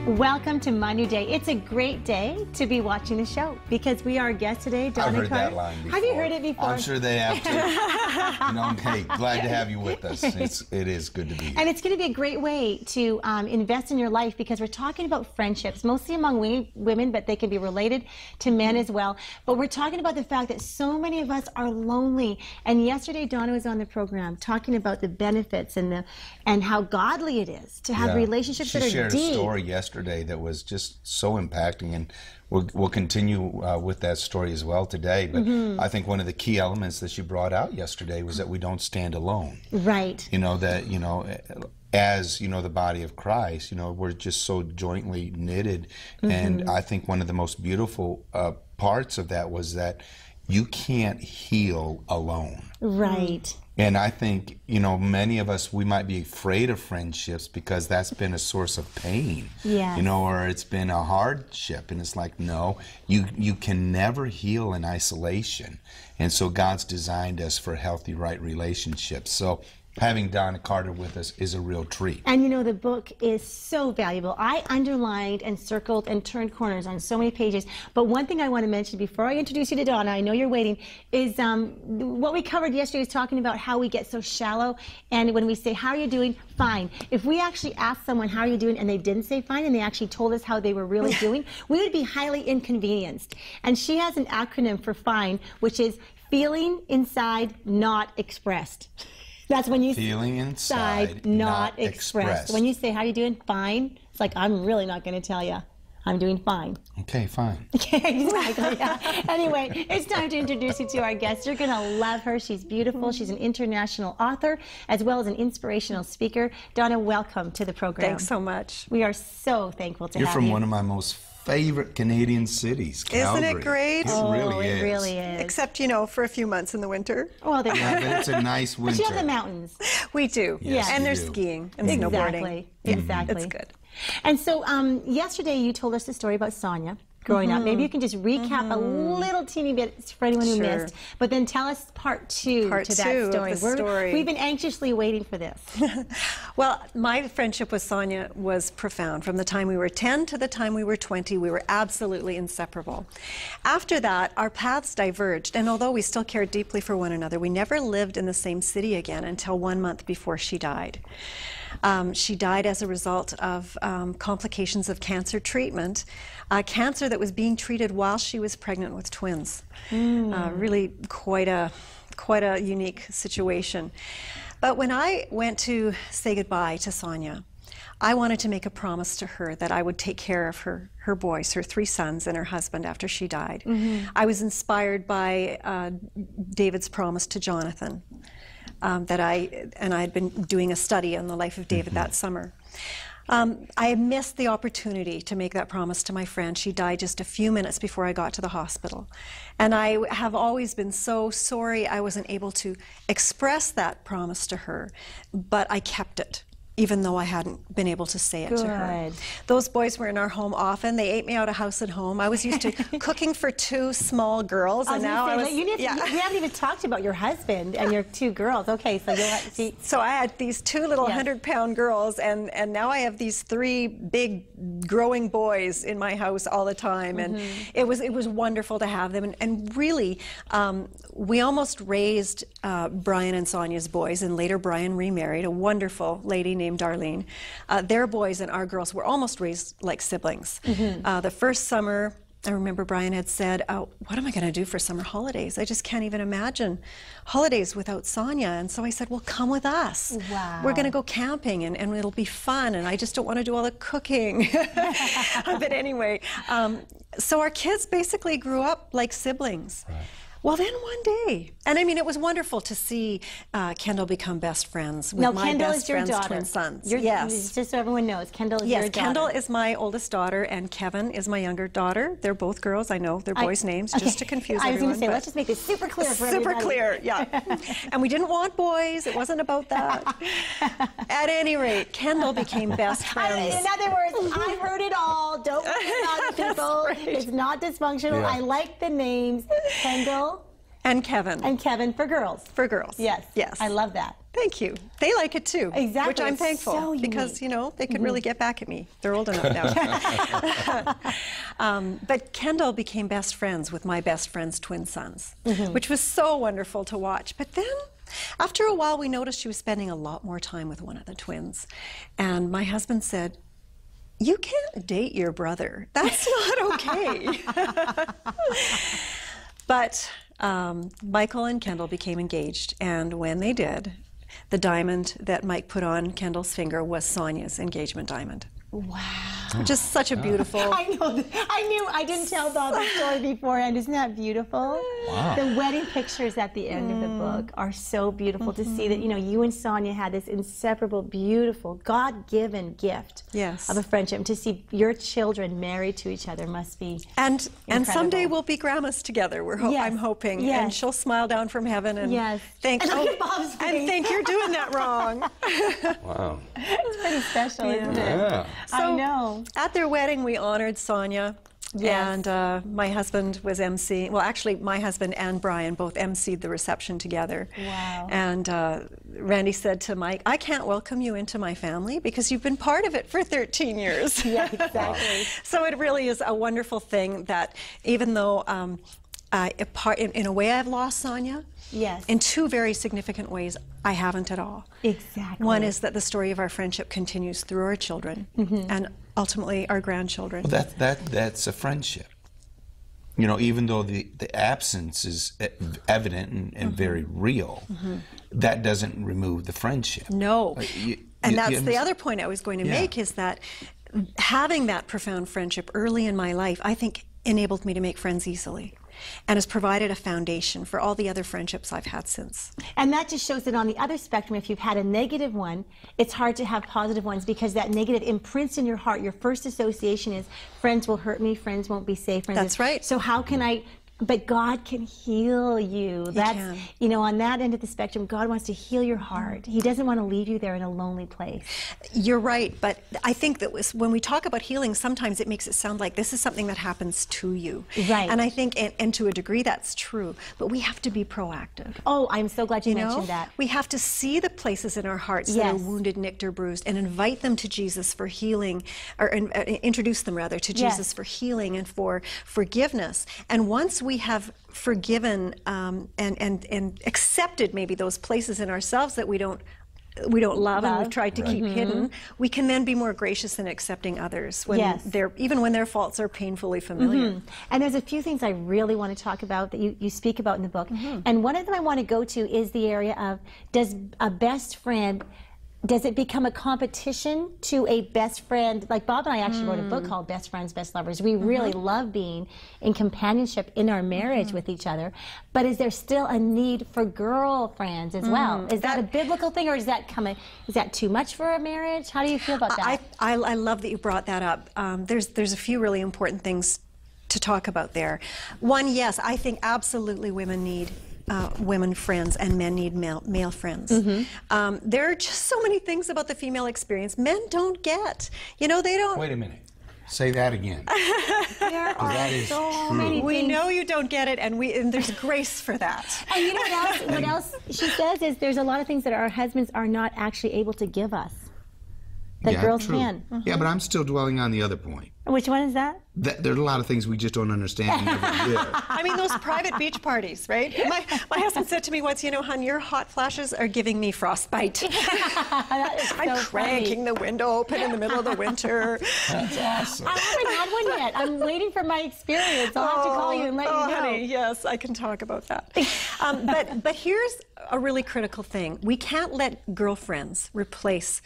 Welcome to My New Day. It's a great day to be watching the show because we are our guest today, Donna. I've heard that line before. Have you heard it before? I'm sure they have too. Hey, glad to have you with us. It is good to be here. And it's going to be a great way to invest in your life because we're talking about friendships, mostly among women, but they can be related to men as well. But we're talking about the fact that so many of us are lonely. And yesterday, Donna was on the program talking about the benefits and how godly it is to have relationships that are deep. She shared a story yesterday that was just so impacting, and we'll continue with that story as well today. But I think one of the key elements that she brought out yesterday was that we don't stand alone. Right. As the body of Christ, we're just so jointly knitted. And I think one of the most beautiful parts of that was that you can't heal alone. Right. And I think, many of us, we might be afraid of friendships because that's been a source of pain, or it's been a hardship. And it's like, no, you can never heal in isolation. And so God's designed us for healthy, right relationships. So having Donna Carter with us is a real treat. And the book is so valuable. I underlined and circled and turned corners on so many pages. But one thing I want to mention before I introduce you to Donna, I know you're waiting, is what we covered yesterday was talking about how we get so shallow. And when we say, how are you doing? Fine. If we actually asked someone, how are you doing? And they didn't say fine, and they actually told us how they were really doing, we would be highly inconvenienced. And she has an acronym for FINE, which is feeling inside, not expressed. That's when you feeling inside, not expressed. When you say, how are you doing? Fine. It's like, I'm really not going to tell you. I'm doing fine. Okay, fine. Okay, exactly. Yeah. Anyway, it's time to introduce you to our guest. You're going to love her. She's beautiful. She's an international author as well as an inspirational speaker. Donna, welcome to the program. Thanks so much. We are so thankful to have you. You're from one of my most favorite Canadian cities, Calgary. Isn't it great? It really is. Except, for a few months in the winter. Well, but it's a nice winter. But you have the mountains. We do. Yes, and there's skiing and snowboarding. Exactly. It's good. And so yesterday you told us the story about Sonia growing up. Maybe you can just recap a little teeny bit for anyone who missed, but then tell us part two to that story. We've been anxiously waiting for this. Well, my friendship with Sonia was profound. From the time we were 10 to the time we were 20, we were absolutely inseparable. After that, our paths diverged, and although we still cared deeply for one another, we never lived in the same city again until 1 month before she died. She died as a result of complications of cancer treatment, cancer that was being treated while she was pregnant with twins. Really quite a unique situation. But when I went to say goodbye to Sonia, I wanted to make a promise to her that I would take care of her boys, her 3 sons and her husband after she died. I was inspired by David's promise to Jonathan. I had been doing a study on the life of David that summer. I missed the opportunity to make that promise to my friend. She died just a few minutes before I got to the hospital. And I have always been so sorry I wasn't able to express that promise to her, but I kept it, even though I hadn't been able to say it to her. Those boys were in our home often. They ate me out of house and home. I was used to cooking for 2 small girls, and now we haven't even talked about your husband and your 2 girls. Okay, so you'll have to see. So I had these 2 little 100-pound girls, and now I have these 3 big growing boys in my house all the time, and it was wonderful to have them. And really, we almost raised Brian and Sonia's boys, and later Brian remarried a wonderful lady named Darlene. Their boys and our girls were almost raised like siblings. The first summer, I remember Brian had said, what am I going to do for summer holidays? I just can't even imagine holidays without Sonia. And so I said, well, come with us. Wow. We're going to go camping, and it'll be fun, and I just don't want to do all the cooking. But anyway, so our kids basically grew up like siblings. Right. Well, then one day, and I mean, it was wonderful to see Kendall become best friends with my best friend's twin sons. Yes. Just so everyone knows, Kendall is your daughter. Yes, Kendall is my oldest daughter, and Kevin is my younger daughter. They're both girls. I know their boys' names, just to confuse everyone. I was going to say, let's just make this super clear for everybody. Super clear, yeah. And we didn't want boys. It wasn't about that. At any rate, Kendall became best friends. In other words, I've heard it all. Don't worry about people. Right. It's not dysfunctional. I like the names. Kendall. And Kevin. And Kevin for girls. For girls. Yes. Yes. I love that. Thank you. They like it too. Exactly. Which I'm It's thankful so because, you know, they could really get back at me. They're old enough now. But Kendall became best friends with my best friend's twin sons, which was so wonderful to watch. But then, after a while, we noticed she was spending a lot more time with one of the twins. And my husband said, "You can't date your brother. That's not okay." But Michael and Kendall became engaged, and when they did, the diamond that Mike put on Kendall's finger was Sonia's engagement diamond. Wow. Just such a beautiful... I know. I knew. I didn't tell Bob the story beforehand. Isn't that beautiful? Wow. The wedding pictures at the end of the book are so beautiful to see that, you know, you and Sonia had this inseparable, beautiful, God-given gift of a friendship. And to see your children married to each other must be And incredible. someday we'll be grandmas together. I'm hoping. Yes. And she'll smile down from heaven and think, and look at Bob's face. and think you're doing that wrong. Wow. It's pretty special, isn't it? Yeah. So, I know. At their wedding, we honored Sonia. Yes. And my husband was emceeing. Well, actually, my husband and Brian both emceed the reception together. Wow. And Randy said to Mike, "I can't welcome you into my family because you've been part of it for 13 years." Yeah, exactly. So it really is a wonderful thing that even though in a way I've lost Sonia, Yes. in two very significant ways, I haven't at all. Exactly. One is that the story of our friendship continues through our children and ultimately our grandchildren. Well, that's a friendship. You know, even though the absence is evident and very real, that doesn't remove the friendship. No. And that's the you other point I was going to make, is that having that profound friendship early in my life, I think, enabled me to make friends easily and has provided a foundation for all the other friendships I've had since. And that just shows that on the other spectrum, if you've had a negative one, it's hard to have positive ones because that negative imprints in your heart. Your first association is friends will hurt me, friends won't be safe. That's right. So how can I... But God can heal you. Can. You know, on that end of the spectrum, God wants to heal your heart. He doesn't want to leave you there in a lonely place. You're right, but I think that when we talk about healing, sometimes it makes it sound like this is something that happens to you. Right. And I think, and to a degree, that's true, but we have to be proactive. Oh, I'm so glad you mentioned that. We have to see the places in our hearts that are wounded, nicked, or bruised, and invite them to Jesus for healing, or introduce them rather to Jesus for healing and for forgiveness. And once we have forgiven and accepted maybe those places in ourselves that we don't love and we've tried to keep hidden, we can then be more gracious in accepting others when even when their faults are painfully familiar. And there's a few things I really want to talk about that you speak about in the book. And one of them I want to go to is the area of, does a best friend, does it become a competition to a best friend? Like Bob and I actually wrote a book called Best Friends, Best Lovers. We really love being in companionship in our marriage with each other. But is there still a need for girlfriends as well? Is that a biblical thing, or is that too much for a marriage? How do you feel about that? I love that you brought that up. There's a few really important things to talk about there. One, yes, I think absolutely women need women friends and men need male friends. There are just so many things about the female experience men don't get. You know, they don't... Wait a minute. Say that again. There are so many things. We know you don't get it, and there's grace for that. And you know what else she says is there's a lot of things that our husbands are not actually able to give us that girls can. Yeah, but I'm still dwelling on the other point. Which one is that? There's a lot of things we just don't understand and never will. I mean, those private beach parties, right? My husband said to me once, you know, hon, your hot flashes are giving me frostbite. I'm cranking the window open in the middle of the winter. That's awesome. I haven't had one yet. I'm waiting for my experience. I'll have to call you and let you know. Honey, yes, I can talk about that. But here's a really critical thing. We can't let girlfriends replace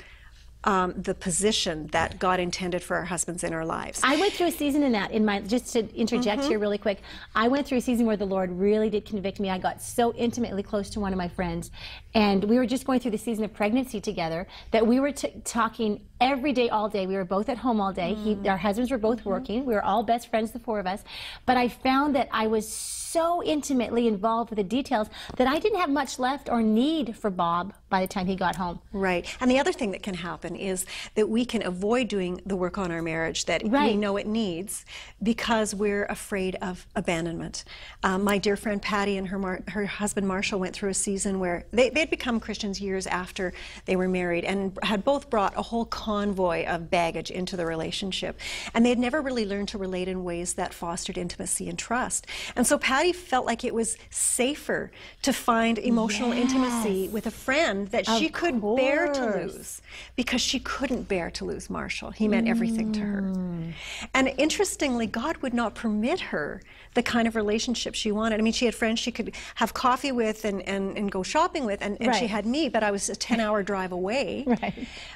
the position that God intended for our husbands in our lives. I went through a season in that, just to interject here really quick, I went through a season where the Lord really did convict me. I got so intimately close to one of my friends, and we were just going through the season of pregnancy together that we were talking every day, all day. We were both at home all day. Our husbands were both working. We were all best friends, the four of us. But I found that I was so intimately involved with the details that I didn't have much left or need for Bob by the time he got home. Right. And the other thing that can happen is that we can avoid doing the work on our marriage that we know it needs because we're afraid of abandonment. My dear friend Patty and her husband Marshall went through a season where they'd become Christians years after they were married and had both brought a whole convoy of baggage into the relationship. And they had never really learned to relate in ways that fostered intimacy and trust. And so Patty felt like it was safer to find emotional intimacy with a friend that she could bear to lose, because she couldn't bear to lose Marshall. He meant everything to her. And interestingly, God would not permit her the kind of relationship she wanted. I mean, she had friends she could have coffee with and go shopping with, and she had me, but I was a 10-hour drive away.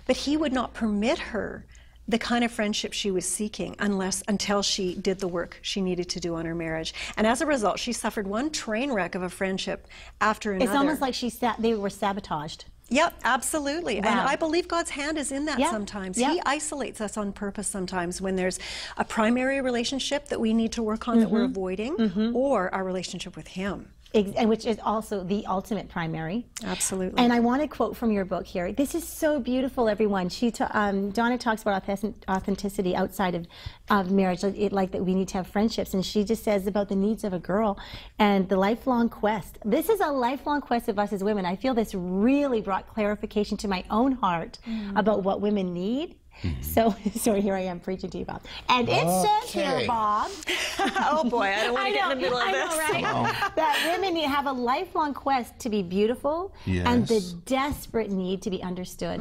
But he would not permit her the kind of friendship she was seeking until she did the work she needed to do on her marriage. And as a result, she suffered one train wreck of a friendship after another. It's almost like they were sabotaged. Yep, absolutely. Wow. And I believe God's hand is in that sometimes. He isolates us on purpose sometimes when there's a primary relationship that we need to work on that we're avoiding, or our relationship with Him. And which is also the ultimate primary. Absolutely. And I want to quote from your book here. This is so beautiful, everyone. Donna talks about authenticity outside of marriage, like that we need to have friendships. And she just says about the needs of a girl and the lifelong quest. This is a lifelong quest of us as women. I feel this really brought clarification to my own heart about what women need. So here I am preaching to you, Bob. And it says here, Bob. Oh boy, I don't want to get in the middle of this. I know, right? That women have a lifelong quest to be beautiful and the desperate need to be understood.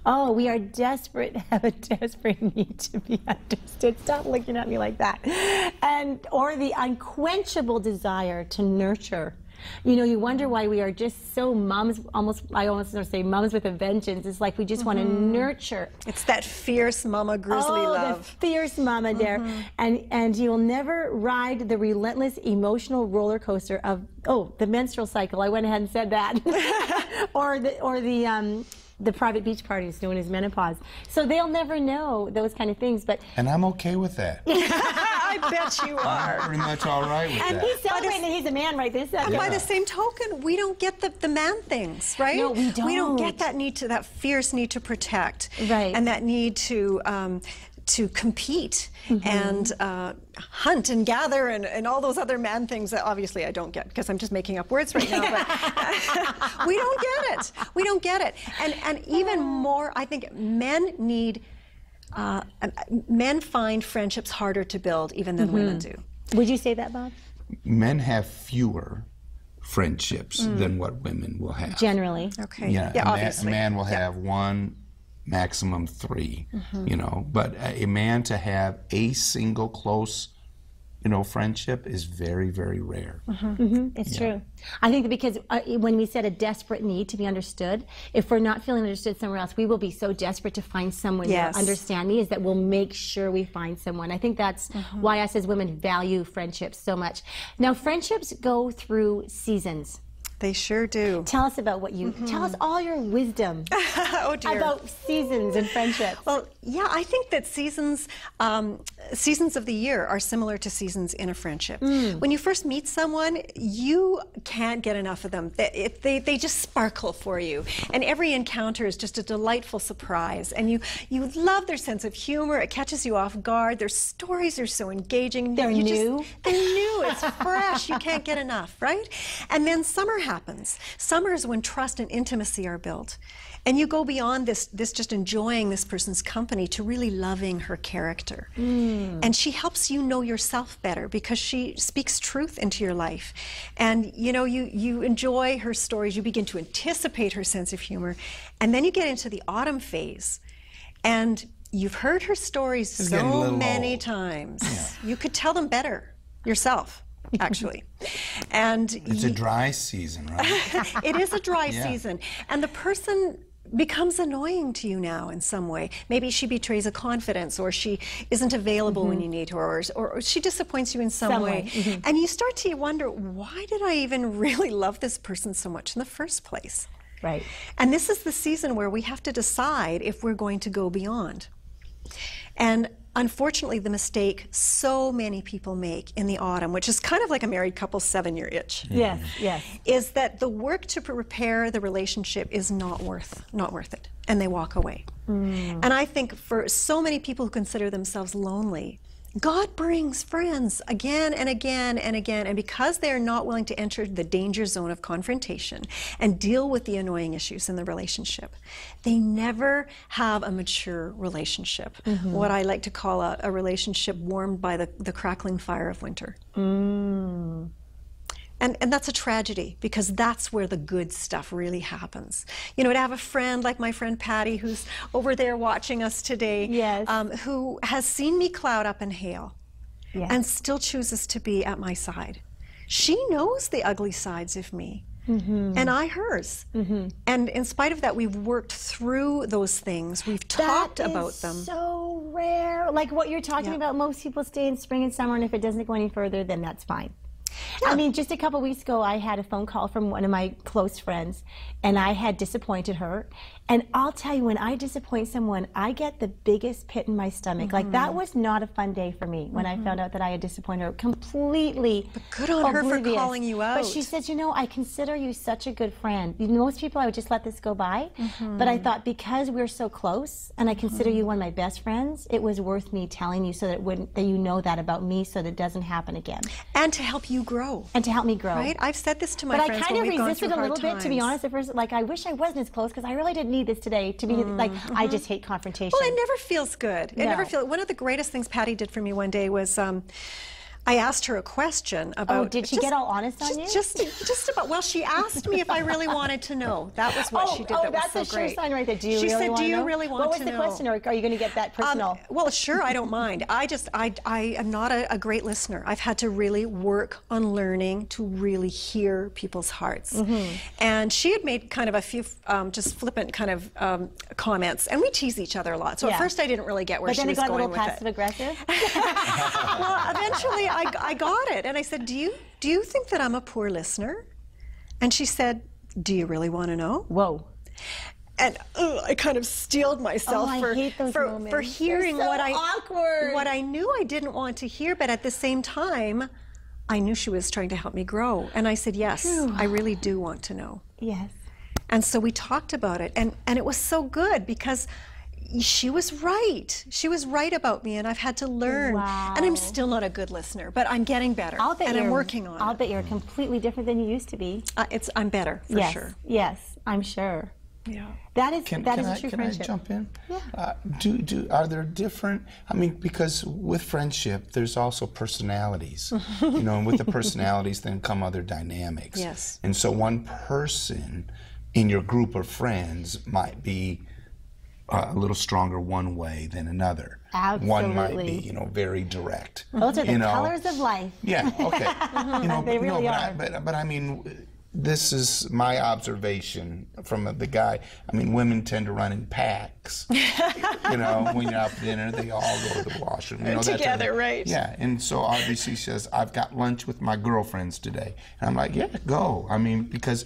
Oh, we are desperate, have a desperate need to be understood. Stop looking at me like that. Or the unquenchable desire to nurture. You know, you wonder why we are just so moms, I almost want to say moms with a vengeance. It's like we just want to nurture. It's that fierce mama grizzly love. The fierce mama there. And you'll never ride the relentless emotional roller coaster of, the menstrual cycle. I went ahead and said that. or the private beach parties known as menopause. So they'll never know those kind of things. And I'm okay with that. I bet you are. I'm pretty much all right with that. And he's celebrating that he's a man right this second. And by the same token, we don't get the man things, right? No, we don't. We don't get that fierce need to protect. Right. And that need to compete and hunt and gather and all those other man things that obviously I don't get because I'm just making up words right now. But we don't get it. We don't get it. And even more, I think men find friendships harder to build even than women do. Would you say that, Bob? Men have fewer friendships than what women will have. Generally. Okay. Yeah, obviously. A man will have one, maximum 3, you know. But a man to have a single close, friendship is very, very rare. It's true. I think that because when we said a desperate need to be understood, if we're not feeling understood somewhere else, we will be so desperate to find someone who will understand me, is that we'll make sure we find someone. I think that's why us as women value friendships so much. Now, friendships go through seasons. They sure do. Tell us about tell us all your wisdom about seasons and friendships. Well, yeah, I think that seasons of the year are similar to seasons in a friendship. When you first meet someone, you can't get enough of them. They just sparkle for you. And every encounter is just a delightful surprise. And you love their sense of humor. It catches you off guard. Their stories are so engaging. They're new. They're new. It's fresh. You can't get enough, right? And then summer happens. Summer is when trust and intimacy are built. And you go beyond this just enjoying this person's company to really loving her character. And she helps you know yourself better because she speaks truth into your life. And you enjoy her stories, you begin to anticipate her sense of humor. And then you get into the autumn phase. And you've heard her stories so many times. Yeah. You could tell them better yourself. Actually. And it's a dry season, right? It is a dry season. And the person becomes annoying to you now in some way. Maybe she betrays a confidence, or she isn't available when you need her, or she disappoints you in some way. And you start to wonder, why did I even really love this person so much in the first place? Right. And this is the season where we have to decide if we're going to go beyond. And unfortunately, the mistake so many people make in the autumn, which is kind of like a married couple's 7-year itch. Yes, yes. Is that the work to repair the relationship is not worth it, and they walk away. And I think for so many people who consider themselves lonely, God brings friends again and again and again, and because they're not willing to enter the danger zone of confrontation and deal with the annoying issues in the relationship, they never have a mature relationship, what I like to call a relationship warmed by the crackling fire of winter. And that's a tragedy, because that's where the good stuff really happens. You know, to have a friend like my friend Patty, who's over there watching us today, who has seen me cloud up in hail and still chooses to be at my side. She knows the ugly sides of me. And I hers. And in spite of that, we've worked through those things. We've talked about them. So rare. Like what you're talking about, most people stay in spring and summer, and if it doesn't go any further, then that's fine. I mean, just a couple weeks ago, I had a phone call from one of my close friends, and I had disappointed her. And I'll tell you, when I disappoint someone, I get the biggest pit in my stomach. Like, that was not a fun day for me when I found out that I had disappointed her. Completely But good on her for calling you out. But she says, you know, I consider you such a good friend. Most people, I would just let this go by. But I thought, because we're so close, and I consider you one of my best friends, it was worth me telling you so that you know that about me, so that it doesn't happen again. And to help you grow. And to help me grow. Right? I've said this to my friends. friends. But I kind of resisted a little bit, to be honest, at first. Like, I wish I wasn't as close, because I really didn't need this today to be like, I just hate confrontation. Well, it never feels good. It never feels. One of the greatest things Patty did for me one day was, I asked her a question about. Oh, did she get all honest on you? Just about. Well, she asked me if I really wanted to know. That was what she did. That that's was so a sure great. sign right there. Do you she really said, want "Do to you know? really want to know?" What was the question, or are you going to get that personal? Well, sure, I don't mind. I am not a great listener. I've had to really work on learning to really hear people's hearts. And she had made kind of a few just flippant kind of comments, and we tease each other a lot. So at first, I didn't really get where she was going with it. But then it got a little passive-aggressive? Well, eventually, I got it, and I said, do you think that I'm a poor listener? And she said, do you really want to know? Whoa. And I kind of steeled myself for hearing so what I knew I didn't want to hear, but at the same time, I knew she was trying to help me grow. And I said, yes, I really do want to know. Yes. And so we talked about it, and it was so good, because she was right. She was right about me, and I've had to learn. Wow. And I'm still not a good listener, but I'm getting better. And I'm working on it. I'll bet you're completely different than you used to be. I'm better, for sure. Yes, I'm sure. Yeah. That is a true friendship. Can I jump in? Yeah. Are there different, I mean, because with friendship, there's also personalities, you know, and with the personalities then come other dynamics. Yes. And so one person in your group of friends might be a little stronger one way than another. Absolutely. One might be, you know, very direct. Those are the colors of life. Yeah, okay. You know, they really are. But I mean, this is my observation from the guy. I mean, women tend to run in packs. You know, when you're out for dinner, they all go to the washroom. You know, together, right? Yeah, and so obviously she says, I've got lunch with my girlfriends today. And I'm like, yeah, go. I mean, because,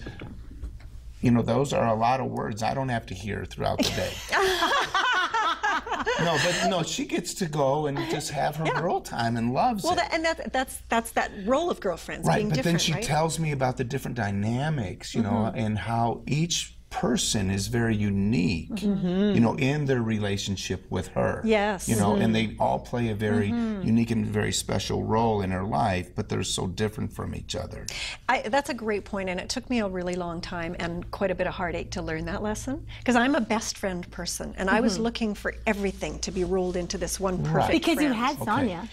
you know, those are a lot of words I don't have to hear throughout the day. No, she gets to go and just have her girl time and loves it. And that's that role of girlfriends, right, being but different, then she tells me about the different dynamics, you know, and how each person is very unique, you know, in their relationship with her. Yes. You know, and they all play a very unique and very special role in her life, but they're so different from each other. That's a great point, and it took me a really long time and quite a bit of heartache to learn that lesson, because I'm a best friend person, and I was looking for everything to be rolled into this one perfect Because friend. you had Sonia.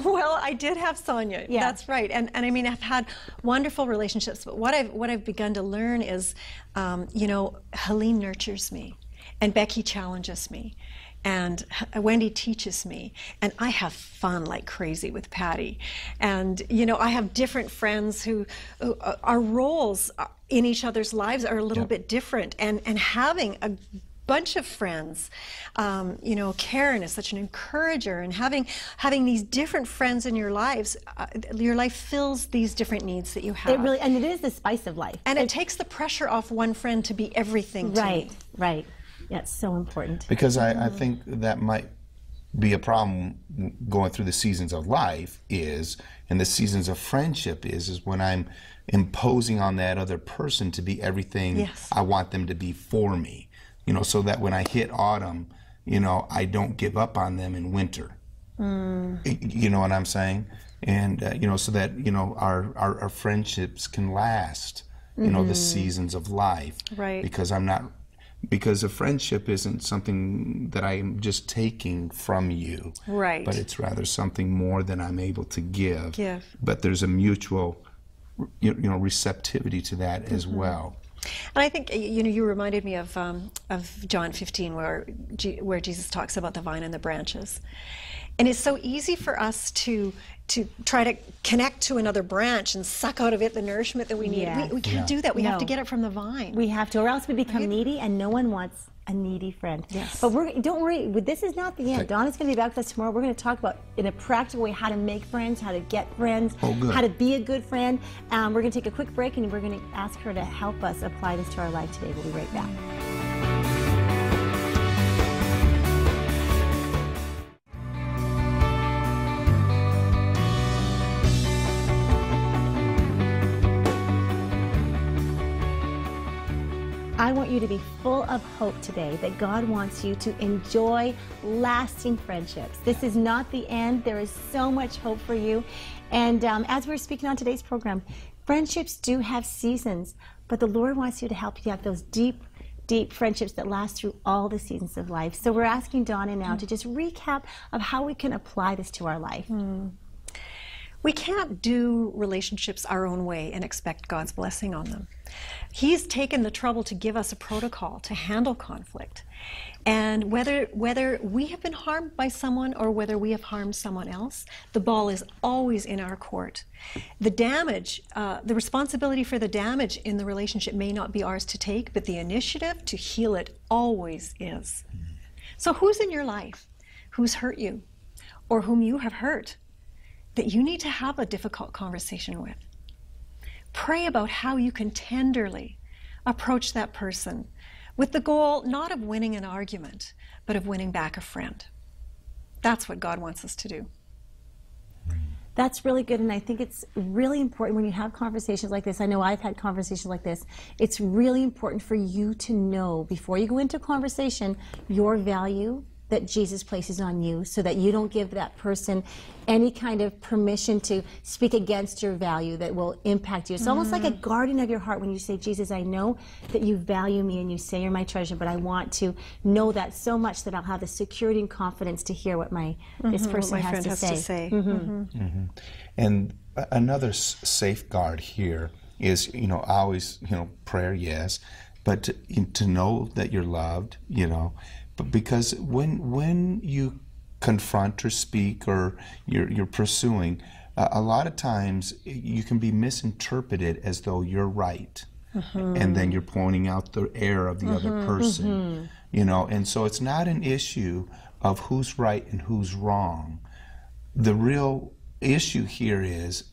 Well, I did have Sonia. Yeah. That's right. And I mean, I've had wonderful relationships, but what I've begun to learn is, you know, Helene nurtures me, and Becky challenges me, and Wendy teaches me, and I have fun like crazy with Patty. And, you know, I have different friends who our roles in each other's lives are a little bit different, and having a bunch of friends, you know, Karen is such an encourager, and having these different friends in your lives, your life fills these different needs that you have. It really, and it is the spice of life. And it takes the pressure off one friend to be everything to me. Right. Yeah, it's so important. Because I think that might be a problem going through the seasons of life is, and the seasons of friendship is when I'm imposing on that other person to be everything I want them to be for me. You know, so that when I hit autumn, you know, I don't give up on them in winter. You know what I'm saying? And, you know, so that, you know, our friendships can last, you know, the seasons of life. Right. Because a friendship isn't something that I'm just taking from you. Right. But it's rather something more than I'm able to give. Give. But there's a mutual, you know, receptivity to that as well. And I think, you know, you reminded me of John 15, where Jesus talks about the vine and the branches. And it's so easy for us to try to connect to another branch and suck out of it the nourishment that we need. Yes. We can't do that. We have to get it from the vine. We have to, or else we become needy, and no one wants a needy friend. Yes. But don't worry, this is not the end. Donna's going to be back with us tomorrow. We're going to talk about, in a practical way, how to make friends, how to get friends, how to be a good friend. We're going to take a quick break, and we're going to ask her to help us apply this to our life today. We'll be right back. I want you to be full of hope today, that God wants you to enjoy lasting friendships. This is not the end. There is so much hope for you. And as we're speaking on today's program, friendships do have seasons, but the Lord wants you to help you have those deep, deep friendships that last through all the seasons of life. So we're asking Donna now to just recap of how we can apply this to our life. We can't do relationships our own way and expect God's blessing on them. He's taken the trouble to give us a protocol to handle conflict. And whether we have been harmed by someone or whether we have harmed someone else, the ball is always in our court. The damage, the responsibility for the damage in the relationship may not be ours to take, but the initiative to heal it always is. So who's in your life? Who's hurt you? Or whom you have hurt that you need to have a difficult conversation with? Pray about how you can tenderly approach that person with the goal not of winning an argument, but of winning back a friend. That's what God wants us to do. That's really good, and I think it's really important when you have conversations like this. I know I've had conversations like this. It's really important for you to know, before you go into a conversation, your value that Jesus places on you, so that you don't give that person any kind of permission to speak against your value that will impact you. It's almost like a guardian of your heart when you say, Jesus, I know that you value me and you say you're my treasure, but I want to know that so much that I'll have the security and confidence to hear what this person what my has friend to has say. to say. And another safeguard here is, you know, always, you know, prayer, yes, but to know that you're loved, you know, but because when you confront or speak or you're pursuing, a lot of times you can be misinterpreted as though you're right, and then you're pointing out the error of the other person, you know, and so it's not an issue of who's right and who's wrong. The real issue here is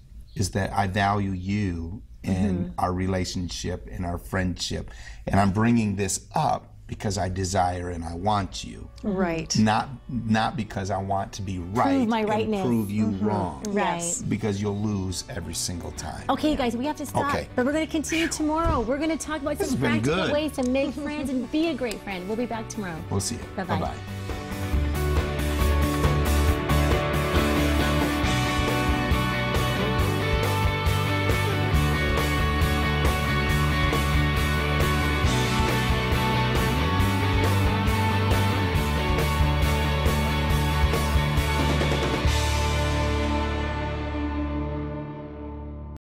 that I value you and our relationship and our friendship, and I'm bringing this up because I desire and I want you. Right. Not because I want to be right Prove my and rightness. prove you wrong. Right. Yes. Because you'll lose every single time. Okay, you guys, we have to stop. Okay. But we're going to continue tomorrow. We're going to talk about This some has been practical good. ways to make friends and be a great friend. We'll be back tomorrow. We'll see you. Bye-bye. Bye-bye.